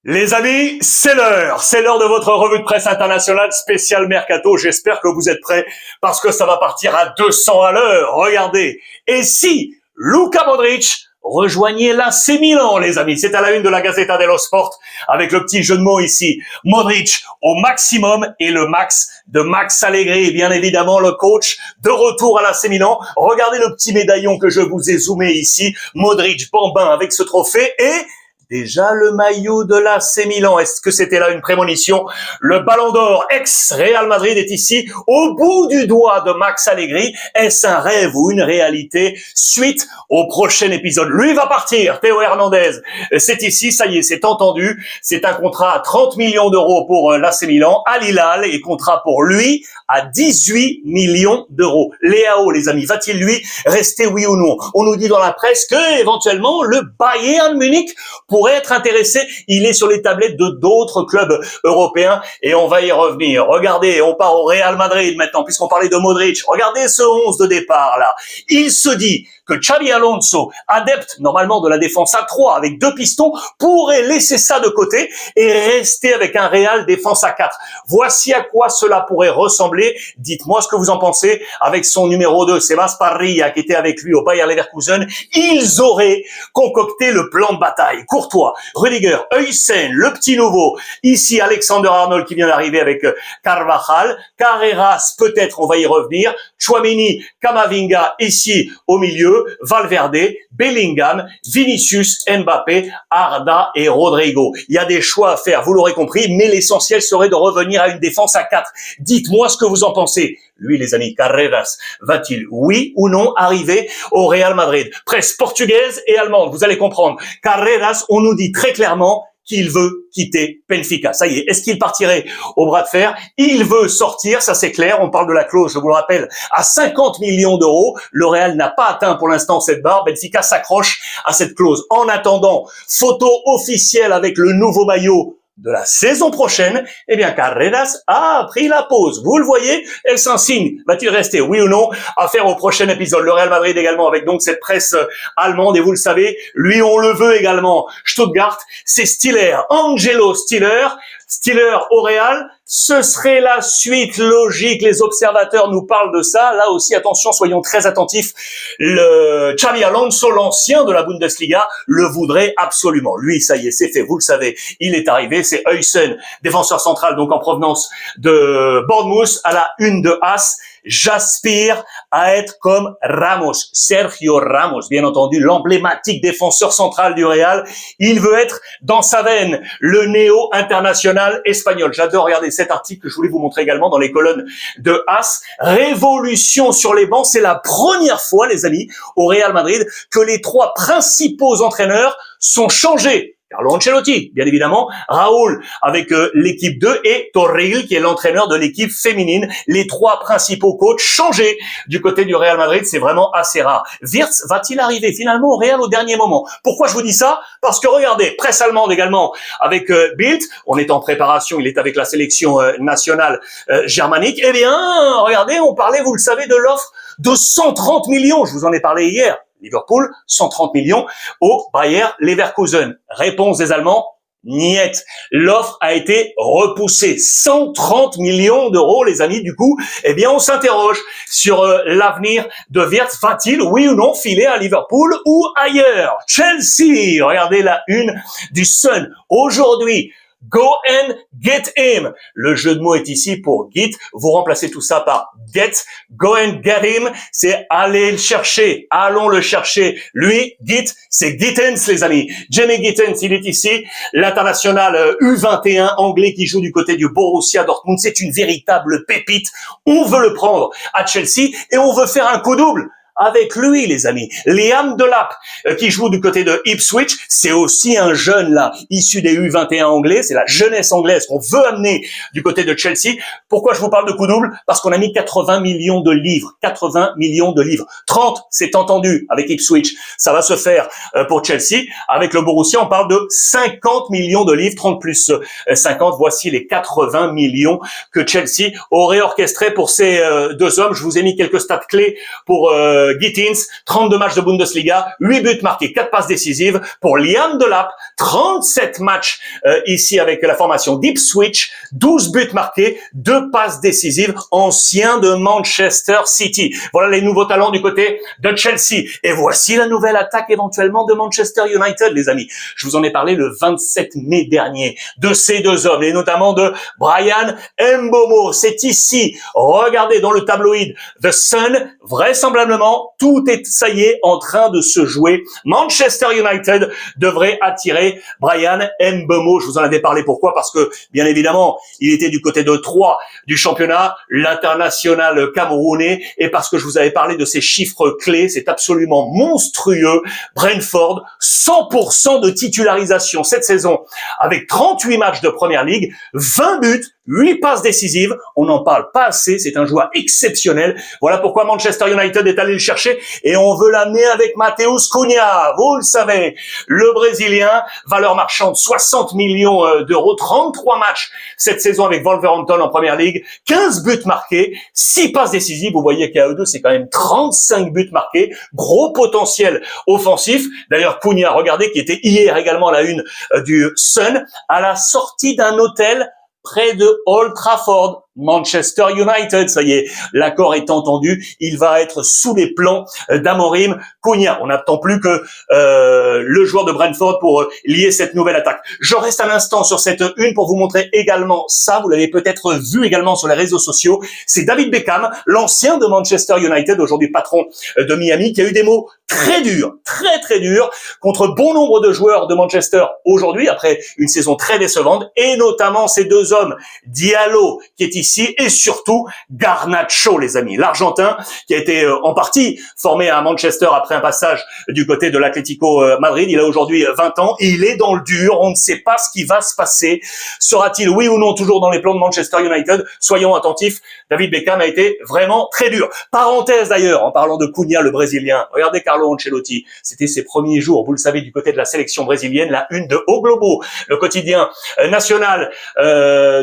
Les amis, c'est l'heure de votre revue de presse internationale spéciale Mercato. J'espère que vous êtes prêts parce que ça va partir à 200 à l'heure. Regardez. Et si Luka Modric rejoignait l'AC Milan, les amis, c'est à la une de la Gazzetta dello Sport avec le petit jeu de mots ici. Modric au maximum et le max de Max Allegri, bien évidemment le coach de retour à l'AC Milan. Regardez le petit médaillon que je vous ai zoomé ici. Modric bambin avec ce trophée et déjà le maillot de l'AC Milan. Est-ce que c'était là une prémonition? Le Ballon d'Or ex-Real Madrid est ici, au bout du doigt de Max Allegri. Est-ce un rêve ou une réalité? Suite au prochain épisode. Lui va partir, Théo Hernandez. C'est ici, ça y est, c'est entendu. C'est un contrat à 30 millions d'euros pour l'AC Milan, Al Hilal, et contrat pour lui à 18 millions d'euros. Léao, les amis, va-t-il lui rester, oui ou non? On nous dit dans la presse que éventuellement le Bayern Munich pourrait être intéressé. Il est sur les tablettes de d'autres clubs européens et on va y revenir. Regardez, on part au Real Madrid maintenant puisqu'on parlait de Modric. Regardez ce 11 de départ là. Il se dit que Xabi Alonso, adepte normalement de la défense à 3 avec 2 pistons, pourrait laisser ça de côté et rester avec un Real défense à 4. Voici à quoi cela pourrait ressembler. Dites-moi ce que vous en pensez avec son numéro 2, Sebas Parrilla, qui était avec lui au Bayer Leverkusen. Ils auraient concocté le plan de bataille. Courtois, Rudiger, Heusen, le petit nouveau. Ici, Alexander Arnold qui vient d'arriver avec Carvajal. Carreras, peut-être, on va y revenir. Tchouaméni, Camavinga, ici au milieu. Valverde, Bellingham, Vinicius, Mbappé, Arda et Rodrigo. Il y a des choix à faire, vous l'aurez compris, mais l'essentiel serait de revenir à une défense à 4. Dites-moi ce que vous en pensez. Lui, les amis, Carreras, va-t-il, oui ou non, arriver au Real Madrid? Presse portugaise et allemande, vous allez comprendre. Carreras, on nous dit très clairement qu'il veut quitter Benfica. Ça y est, est-ce qu'il partirait au bras de fer? Il veut sortir, ça c'est clair. On parle de la clause, je vous le rappelle, à 50 millions d'euros. Le Real n'a pas atteint pour l'instant cette barre. Benfica s'accroche à cette clause. En attendant, photo officielle avec le nouveau maillot de la saison prochaine, eh bien, Carreras a pris la pause. Vous le voyez, elle s'insigne. Va-t-il rester, oui ou non? Affaire au prochain épisode. Le Real Madrid également avec donc cette presse allemande. Et vous le savez, lui, on le veut également. Stuttgart, c'est Stiller. Angelo Stiller. Stiller au Real, ce serait la suite logique. Les observateurs nous parlent de ça. Là aussi, attention, soyons très attentifs. Le Xabi Alonso, l'ancien de la Bundesliga, le voudrait absolument. Lui, ça y est, c'est fait. Vous le savez, il est arrivé. C'est Heusen, défenseur central, donc en provenance de Bournemouth, à la une de As. J'aspire à être comme Ramos, Sergio Ramos, bien entendu, l'emblématique défenseur central du Real. Il veut être dans sa veine, le néo-international espagnol. J'adore regarder cet article que je voulais vous montrer également dans les colonnes de As. Révolution sur les bancs, c'est la première fois, les amis, au Real Madrid, que les 3 principaux entraîneurs sont changés. Carlo Ancelotti, bien évidemment, Raúl avec l'équipe 2 et Toril qui est l'entraîneur de l'équipe féminine. Les 3 principaux coachs changés du côté du Real Madrid, c'est vraiment assez rare. Wirtz va-t-il arriver finalement au Real au dernier moment? Pourquoi je vous dis ça? Parce que regardez, presse allemande également avec Bild, on est en préparation, il est avec la sélection nationale germanique. Eh bien, regardez, on parlait, vous le savez, de l'offre de 130 millions, je vous en ai parlé hier. Liverpool, 130 millions au Bayer Leverkusen. Réponse des Allemands, niet. L'offre a été repoussée. 130 millions d'euros, les amis. Du coup, eh bien, on s'interroge sur l'avenir de Wirtz. Va-t-il, oui ou non, filer à Liverpool ou ailleurs? Chelsea, regardez la une du Sun. Aujourd'hui, go and get him. Le jeu de mots est ici pour get. Vous remplacez tout ça par get. Go and get him, c'est aller le chercher. Allons le chercher. Lui, Git, c'est Gittens, les amis. Jamie Gittens, il est ici. L'international U21 anglais qui joue du côté du Borussia Dortmund. C'est une véritable pépite. On veut le prendre à Chelsea et on veut faire un coup double avec lui, les amis. Liam Delap, qui joue du côté de Ipswich, c'est aussi un jeune, là, issu des U21 anglais, c'est la jeunesse anglaise qu'on veut amener du côté de Chelsea. Pourquoi je vous parle de coup double? Parce qu'on a mis 80 millions de livres. 80 millions de livres. 30, c'est entendu, avec Ipswich. Ça va se faire pour Chelsea. Avec le Borussia, on parle de 50 millions de livres, 30 plus 50. Voici les 80 millions que Chelsea aurait orchestrés pour ces 2 hommes. Je vous ai mis quelques stats clés pour Gittins, 32 matchs de Bundesliga, 8 buts marqués, 4 passes décisives. Pour Liam Delap, 37 matchs ici avec la formation d'Ipswich, 12 buts marqués, 2 passes décisives, ancien de Manchester City. Voilà les nouveaux talents du côté de Chelsea. Et voici la nouvelle attaque éventuellement de Manchester United, les amis. Je vous en ai parlé le 27 mai dernier de ces deux hommes, et notamment de Bryan Mbeumo. C'est ici, regardez dans le tabloïd The Sun, vraisemblablement, tout est, ça y est, en train de se jouer. Manchester United devrait attirer Bryan Mbeumo. Je vous en avais parlé, pourquoi? Parce que, bien évidemment, il était du côté de Troyes du championnat, l'international camerounais, et parce que je vous avais parlé de ces chiffres clés, c'est absolument monstrueux. Brentford, 100% de titularisation cette saison, avec 38 matchs de Première Ligue, 20 buts, 8 passes décisives. On n'en parle pas assez, c'est un joueur exceptionnel. Voilà pourquoi Manchester United est allé le chercher, et on veut l'amener avec Matheus Cunha. Vous le savez, le Brésilien, valeur marchande 60 millions d'euros, 33 matchs cette saison avec Wolverhampton en Première Ligue, 15 buts marqués, 6 passes décisives. Vous voyez qu'à eux deux, c'est quand même 35 buts marqués, gros potentiel offensif. D'ailleurs, Cunha, regardez, qui était hier également à la une du Sun, à la sortie d'un hôtel près de Old Trafford. Manchester United, ça y est, l'accord est entendu, il va être sous les plans d'Amorim Cunha. On n'attend plus que le joueur de Brentford pour lier cette nouvelle attaque. Je reste un instant sur cette une pour vous montrer également ça, vous l'avez peut-être vu également sur les réseaux sociaux, c'est David Beckham, l'ancien de Manchester United, aujourd'hui patron de Miami, qui a eu des mots très durs, très durs, contre bon nombre de joueurs de Manchester aujourd'hui, après une saison très décevante, et notamment ces deux hommes, Diallo, qui est ici, et surtout Garnacho, les amis, l'Argentin, qui a été en partie formé à Manchester après un passage du côté de l'Atlético Madrid. Il a aujourd'hui 20 ans, et il est dans le dur, on ne sait pas ce qui va se passer. Sera-t-il, oui ou non, toujours dans les plans de Manchester United? Soyons attentifs, David Beckham a été vraiment très dur. Parenthèse d'ailleurs, en parlant de Cunha, le Brésilien, regardez Carlo Ancelotti, c'était ses premiers jours, vous le savez, du côté de la sélection brésilienne, la une de O Globo, le quotidien national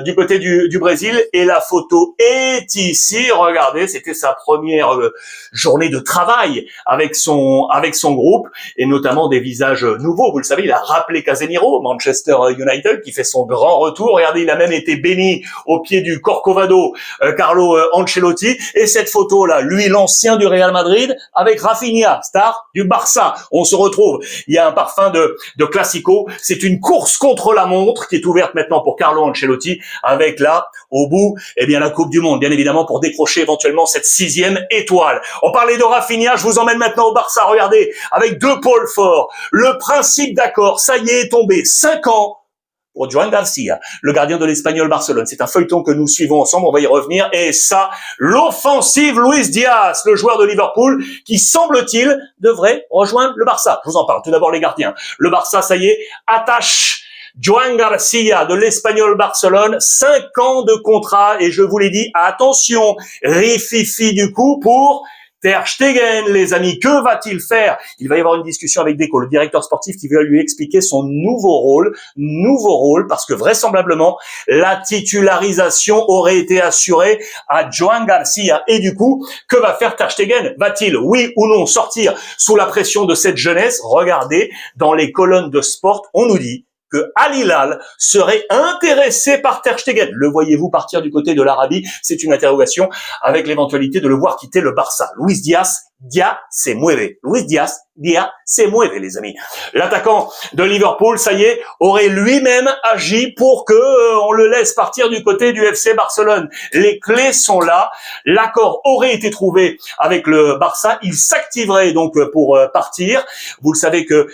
du côté du Brésil, et la photo est ici, regardez, c'était sa première journée de travail avec son groupe, et notamment des visages nouveaux. Vous le savez, il a rappelé Casemiro, Manchester United, qui fait son grand retour. Regardez, il a même été béni au pied du Corcovado, Carlo Ancelotti, et cette photo-là, lui, l'ancien du Real Madrid, avec Rafinha, star du Barça. On se retrouve, il y a un parfum de classico, c'est une course contre la montre qui est ouverte maintenant pour Carlo Ancelotti, avec là, au bout, eh bien, la Coupe du Monde, bien évidemment, pour décrocher éventuellement cette 6e étoile. On parlait de Rafinha, je vous emmène maintenant au Barça, regardez, avec deux pôles forts. Le principe d'accord, ça y est tombé, 5 ans pour Joan Garcia, le gardien de l'Espagnol Barcelone. C'est un feuilleton que nous suivons ensemble, on va y revenir. Et ça, l'offensive Luis Diaz, le joueur de Liverpool, qui semble-t-il devrait rejoindre le Barça. Je vous en parle. Tout d'abord les gardiens. Le Barça, ça y est, attache Joan Garcia de l'Espagnol Barcelone, 5 ans de contrat, et je vous l'ai dit, attention, rififi du coup pour Ter Stegen, les amis. Que va-t-il faire? Il va y avoir une discussion avec Deco, le directeur sportif, qui va lui expliquer son nouveau rôle, parce que vraisemblablement, la titularisation aurait été assurée à Joan Garcia. Et du coup, que va faire Ter Stegen? Va-t-il, oui ou non, sortir sous la pression de cette jeunesse? Regardez, dans les colonnes de Sport, on nous dit que Al Hilal serait intéressé par Ter Stegen. Le voyez-vous partir du côté de l'Arabie? C'est une interrogation, avec l'éventualité de le voir quitter le Barça. Luis Diaz, Dia se mueve. Luis Diaz, Dia se mueve, les amis. L'attaquant de Liverpool, ça y est, aurait lui-même agi pour que on le laisse partir du côté du FC Barcelone. Les clés sont là. L'accord aurait été trouvé avec le Barça. Il s'activerait donc pour partir. Vous le savez que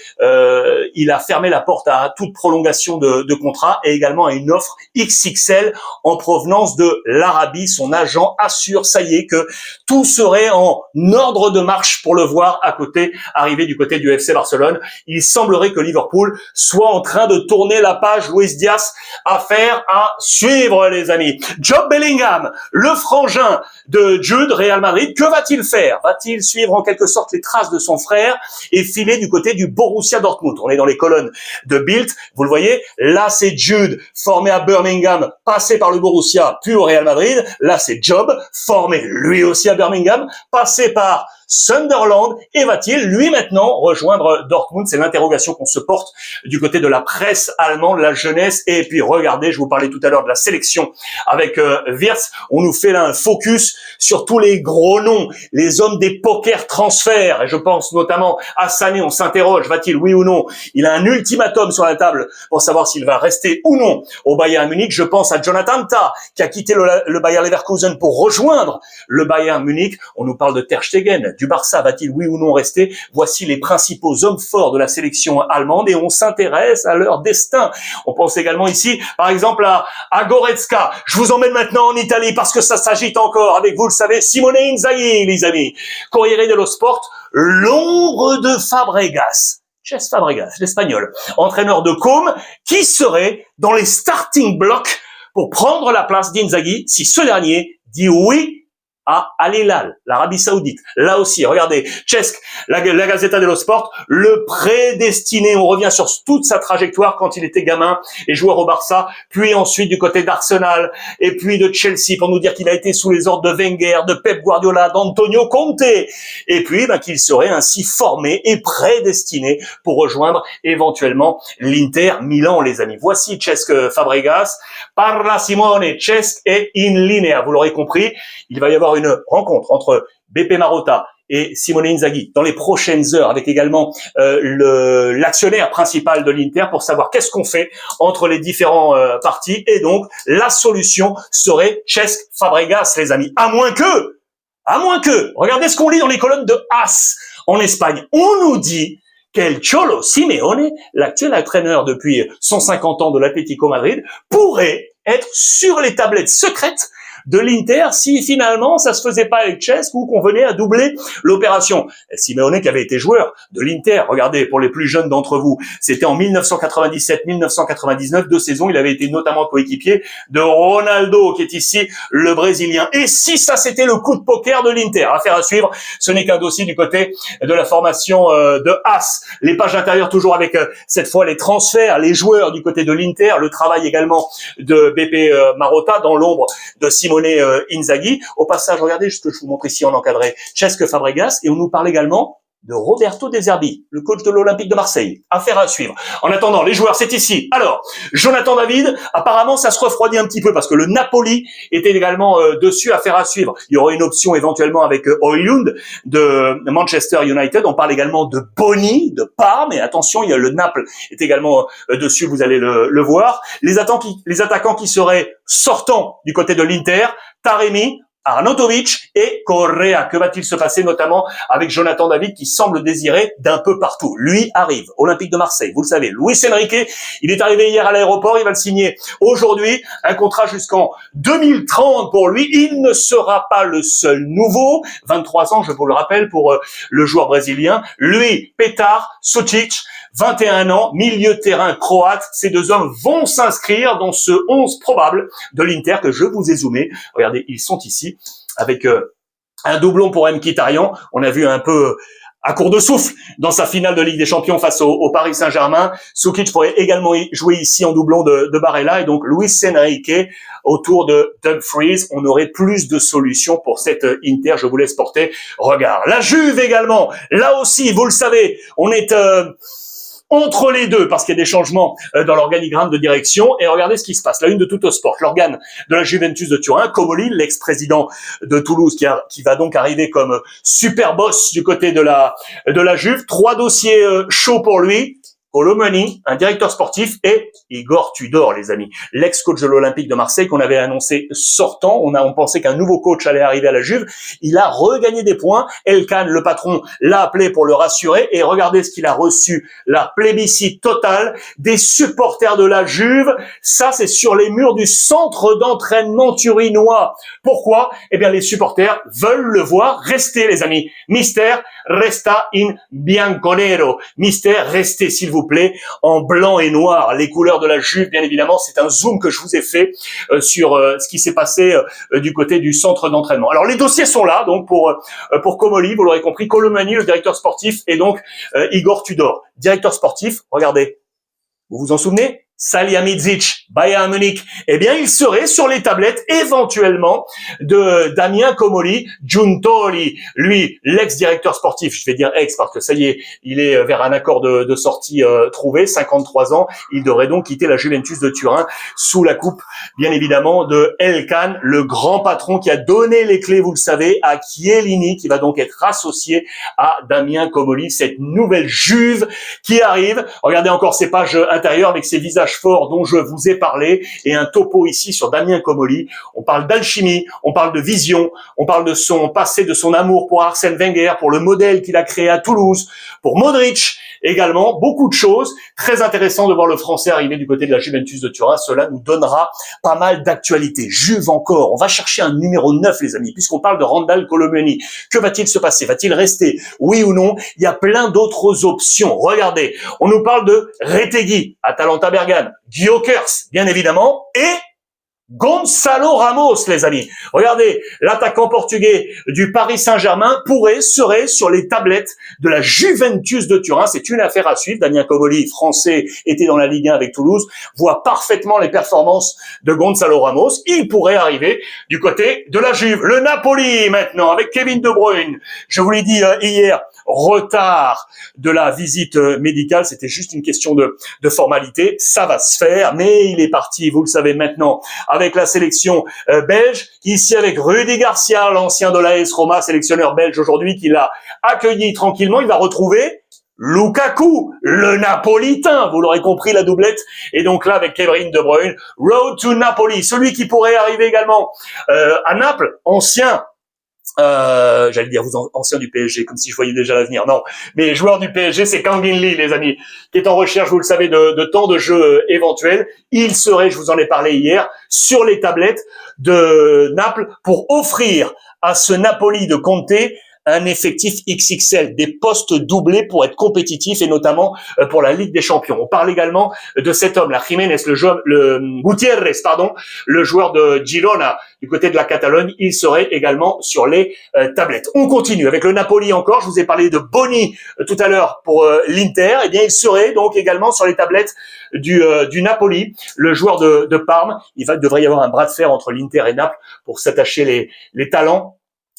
il a fermé la porte à toute prolongation de contrat, et également à une offre XXL en provenance de l'Arabie. Son agent assure, ça y est, que tout serait en ordre de marche pour le voir à côté, arriver du côté du FC Barcelone. Il semblerait que Liverpool soit en train de tourner la page. Luis Diaz, affaire à suivre, les amis. Jude Bellingham, le frangin de Jude, Real Madrid, que va-t-il faire? Va-t-il suivre en quelque sorte les traces de son frère et filer du côté du Borussia Dortmund? On est dans les colonnes de Bild, vous le voyez, là c'est Jude, formé à Birmingham, passé par le Borussia, puis au Real Madrid. Là c'est Job, formé lui aussi à Birmingham, passé par Sunderland et va-t-il, lui, maintenant, rejoindre Dortmund? C'est l'interrogation qu'on se porte du côté de la presse allemande, la jeunesse. Et puis, regardez, je vous parlais tout à l'heure de la sélection avec Wirtz. On nous fait là un focus sur tous les gros noms, les hommes des poker transferts. Et je pense notamment à Sané. On s'interroge, va-t-il, oui ou non? Il a un ultimatum sur la table pour savoir s'il va rester ou non au Bayern Munich. Je pense à Jonathan Tah, qui a quitté le Bayer Leverkusen pour rejoindre le Bayern Munich. On nous parle de Ter Stegen, du Barça. Va-t-il, oui ou non, rester? Voici les principaux hommes forts de la sélection allemande et on s'intéresse à leur destin. On pense également ici, par exemple, à Goretzka. Je vous emmène maintenant en Italie parce que ça s'agite encore avec, vous le savez, Simone Inzaghi, les amis. Corriere dello Sport, l'ombre de Fabregas. Cesc Fabregas, l'espagnol, entraîneur de Com, qui serait dans les starting blocks pour prendre la place d'Inzaghi si ce dernier dit oui à Al Hilal, l'Arabie Saoudite. Là aussi, regardez, Cesc, la Gazzetta dello Sport, le prédestiné. On revient sur toute sa trajectoire quand il était gamin et joueur au Barça, puis ensuite du côté d'Arsenal et puis de Chelsea pour nous dire qu'il a été sous les ordres de Wenger, de Pep Guardiola, d'Antonio Conte et puis qu'il serait ainsi formé et prédestiné pour rejoindre éventuellement l'Inter Milan, les amis. Voici Cesc Fabregas, parla Simone Cesc et in linea. Vous l'aurez compris, il va y avoir une rencontre entre Beppe Marotta et Simone Inzaghi dans les prochaines heures avec également l'actionnaire principal de l'Inter pour savoir qu'est-ce qu'on fait entre les différents partis et donc la solution serait Cesc Fabregas, les amis. À moins que, regardez ce qu'on lit dans les colonnes de AS en Espagne. On nous dit qu'El Cholo Simeone, l'actuel entraîneur depuis 150 ans de l'Atlético Madrid, pourrait être sur les tablettes secrètes de l'Inter si finalement ça se faisait pas avec Cesc ou qu'on venait à doubler l'opération. Simeone qui avait été joueur de l'Inter, regardez, pour les plus jeunes d'entre vous, c'était en 1997-1999, 2 saisons, il avait été notamment coéquipier de Ronaldo qui est ici le Brésilien. Et si ça c'était le coup de poker de l'Inter, affaire à suivre, ce n'est qu'un dossier du côté de la formation de AS. Les pages intérieures toujours avec cette fois les transferts, les joueurs du côté de l'Inter, le travail également de Beppe Marotta dans l'ombre de Simone Inzaghi. Au passage, regardez ce que je vous montre ici en encadré, Cesc Fabregas, et on nous parle également de Roberto De Zerbi, le coach de l'Olympique de Marseille. Affaire à suivre. En attendant, les joueurs, c'est ici. Alors, Jonathan David, apparemment, ça se refroidit un petit peu parce que le Napoli était également dessus. Affaire à suivre. Il y aurait une option éventuellement avec Højlund de Manchester United. On parle également de Boni, de Parme. Et attention, il y a le Naples est également dessus. Vous allez le voir. Les attaquants qui seraient sortants du côté de l'Inter, Taremi, Arnautovic et Correa. Que va-t-il se passer notamment avec Jonathan David qui semble désirer d'un peu partout? Lui arrive, Olympique de Marseille, vous le savez. Luis Enrique, il est arrivé hier à l'aéroport, il va le signer aujourd'hui. Un contrat jusqu'en 2030 pour lui. Il ne sera pas le seul nouveau. 23 ans, je vous le rappelle, pour le joueur brésilien. Lui, Petar Sucic, 21 ans, milieu de terrain croate. Ces deux hommes vont s'inscrire dans ce 11 probable de l'Inter que je vous ai zoomé. Regardez, ils sont ici avec un doublon pour Mkhitaryan. On a vu un peu à court de souffle dans sa finale de Ligue des Champions face au Paris Saint-Germain. Sukic pourrait également jouer ici en doublon de Barella et donc Luis Enrique autour de Dumfries. On aurait plus de solutions pour cette Inter. Je vous laisse porter regard. La Juve également. Là aussi, vous le savez, on est entre les deux, parce qu'il y a des changements dans l'organigramme de direction. Et regardez ce qui se passe. La une de Tuttosport, l'organe de la Juventus de Turin, Comolli, l'ex-président de Toulouse, qui va donc arriver comme super boss du côté de la Juve. 3 dossiers chauds pour lui. Colomani, un directeur sportif, et Igor Tudor, les amis, l'ex-coach de l'Olympique de Marseille qu'on avait annoncé sortant. On pensait qu'un nouveau coach allait arriver à la Juve. Il a regagné des points. Elkan, le patron, l'a appelé pour le rassurer. Et regardez ce qu'il a reçu. La plébiscite totale des supporters de la Juve. Ça, c'est sur les murs du centre d'entraînement turinois. Pourquoi? Eh bien, les supporters veulent le voir rester, les amis. Mister, resta in bianconero. Mister, restez, s'il vous plaît, en blanc et noir. Les couleurs de la Juve, bien évidemment, c'est un zoom que je vous ai fait sur ce qui s'est passé du côté du centre d'entraînement. Alors, les dossiers sont là, donc pour Comolli, vous l'aurez compris, Colomani, le directeur sportif, et donc Igor Tudor. Directeur sportif, regardez, vous vous en souvenez? Salihamidzic, Bayern Munich, eh bien, il serait sur les tablettes éventuellement de Damien Comolli, Giuntoli, lui, l'ex-directeur sportif, je vais dire ex parce que ça y est, il est vers un accord de sortie trouvé, 53 ans, il devrait donc quitter la Juventus de Turin sous la coupe, bien évidemment, de El Khan, le grand patron qui a donné les clés, vous le savez, à Chiellini, qui va donc être associé à Damien Comolli, cette nouvelle Juve qui arrive. Regardez encore ces pages intérieures avec ces visages forts dont je vous ai parlé et un topo ici sur Damien Comolli. On parle d'alchimie, on parle de vision, on parle de son passé, de son amour pour Arsène Wenger, pour le modèle qu'il a créé à Toulouse, pour Modric également, beaucoup de choses. Très intéressant de voir le Français arriver du côté de la Juventus de Turin. Cela nous donnera pas mal d'actualités. Juve encore, on va chercher un numéro 9 les amis, puisqu'on parle de Randal Colomeni. Que va-t-il se passer? Va-t-il rester? Oui ou non? Il y a plein d'autres options. Regardez, on nous parle de Retegui, Atalanta Bergame, Gyökeres, bien évidemment, et Gonçalo Ramos, les amis. Regardez, l'attaquant portugais du Paris Saint-Germain serait sur les tablettes de la Juventus de Turin. C'est une affaire à suivre. Damien Comolli, français, était dans la Ligue 1 avec Toulouse, voit parfaitement les performances de Gonçalo Ramos. Il pourrait arriver du côté de la Juve. Le Napoli, maintenant, avec Kevin De Bruyne. Je vous l'ai dit hier, retard de la visite médicale. C'était juste une question de formalité. Ça va se faire, mais il est parti, vous le savez maintenant, avec la sélection belge, ici avec Rudy Garcia, l'ancien de l'AS Roma, sélectionneur belge aujourd'hui, qui l'a accueilli tranquillement. Il va retrouver Lukaku, le Napolitain, vous l'aurez compris, la doublette. Et donc là, avec Kevin De Bruyne, Road to Napoli, celui qui pourrait arriver également à Naples, ancien j'allais dire vous ancien du PSG, comme si je voyais déjà l'avenir. Non, mais joueur du PSG, c'est Kang In Lee, les amis, qui est en recherche, vous le savez, de temps de jeu éventuel. Il serait, je vous en ai parlé hier, sur les tablettes de Naples pour offrir à ce Napoli de Conte un effectif XXL, des postes doublés pour être compétitif et notamment pour la Ligue des Champions. On parle également de cet homme, la Jiménez, le Gutiérrez, le joueur de Girona du côté de la Catalogne. Il serait également sur les tablettes. On continue avec le Napoli encore. Je vous ai parlé de Boni tout à l'heure pour l'Inter. Eh bien, il serait donc également sur les tablettes du Napoli, le joueur de Parme. Devrait y avoir un bras de fer entre l'Inter et Naples pour s'attacher les talents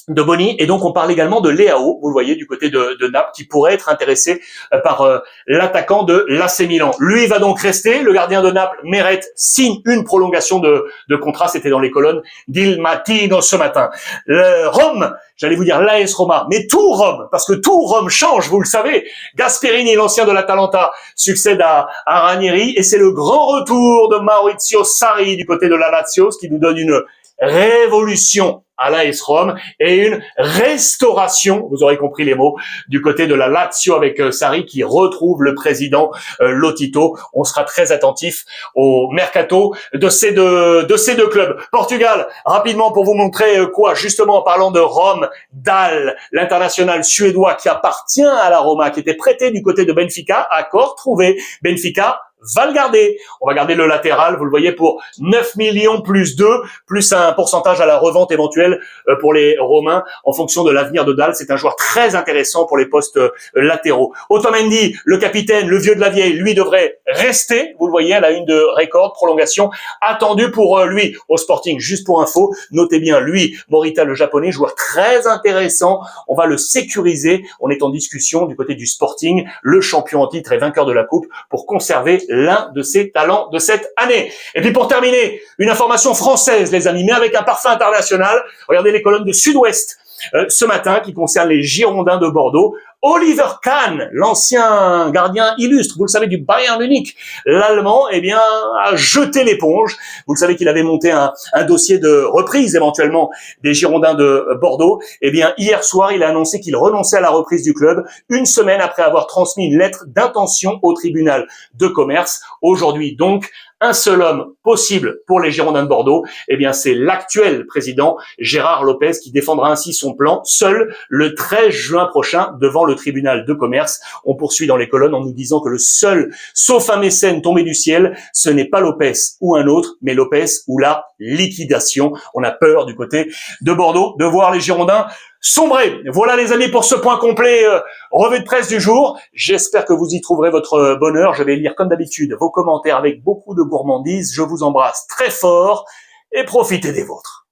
de Boni. Et donc on parle également de Leao, vous le voyez, du côté de Naples, qui pourrait être intéressé par l'attaquant de l'AC Milan. Lui va donc rester. Le gardien de Naples, Meret, signe une prolongation de contrat. C'était dans les colonnes d'Il Mattino ce matin. Rome, j'allais vous dire l'AS Roma, mais tout Rome, parce que tout Rome change, vous le savez. Gasperini, l'ancien de l'Atalanta, succède à Ranieri, et c'est le grand retour de Maurizio Sarri du côté de la Lazio, ce qui nous donne une révolution à l'AS Rome et une restauration, vous aurez compris les mots, du côté de la Lazio avec Sarri qui retrouve le président Lotito. On sera très attentif au mercato de ces deux clubs. Portugal, rapidement pour vous montrer quoi, justement en parlant de Rome, Dahl, l'international suédois qui appartient à la Roma, qui était prêté du côté de Benfica, accord trouvé. Benfica va le garder. On va garder le latéral, vous le voyez, pour 9 millions plus 2, plus un pourcentage à la revente éventuelle pour les Romains en fonction de l'avenir de Dahl. C'est un joueur très intéressant pour les postes latéraux. Otamendi, le capitaine, le vieux de la vieille, lui devrait rester. Vous le voyez, à la une de record, prolongation attendue pour lui au Sporting. Juste pour info, notez bien, lui, Morita, le japonais, joueur très intéressant. On va le sécuriser. On est en discussion du côté du Sporting, le champion en titre et vainqueur de la coupe, pour conserver l'un de ses talents de cette année. Et puis pour terminer, une information française, les amis, mais avec un parfum international. Regardez les colonnes de Sud-Ouest ce matin qui concernent les Girondins de Bordeaux. Oliver Kahn, l'ancien gardien illustre, vous le savez, du Bayern Munich, l'Allemand, eh bien, a jeté l'éponge. Vous le savez qu'il avait monté un dossier de reprise éventuellement des Girondins de Bordeaux. Eh bien, hier soir, il a annoncé qu'il renonçait à la reprise du club, une semaine après avoir transmis une lettre d'intention au tribunal de commerce. Aujourd'hui, donc, un seul homme possible pour les Girondins de Bordeaux, eh bien c'est l'actuel président Gérard Lopez qui défendra ainsi son plan seul le 13 juin prochain devant le tribunal de commerce. On poursuit dans les colonnes en nous disant que le seul, sauf un mécène tombé du ciel, ce n'est pas Lopez ou un autre, mais Lopez ou la liquidation. On a peur du côté de Bordeaux de voir les Girondins sombrer. Voilà les amis pour ce point complet revue de presse du jour. J'espère que vous y trouverez votre bonheur. Je vais lire comme d'habitude vos commentaires avec beaucoup de gourmandise. Je vous embrasse très fort et profitez des vôtres.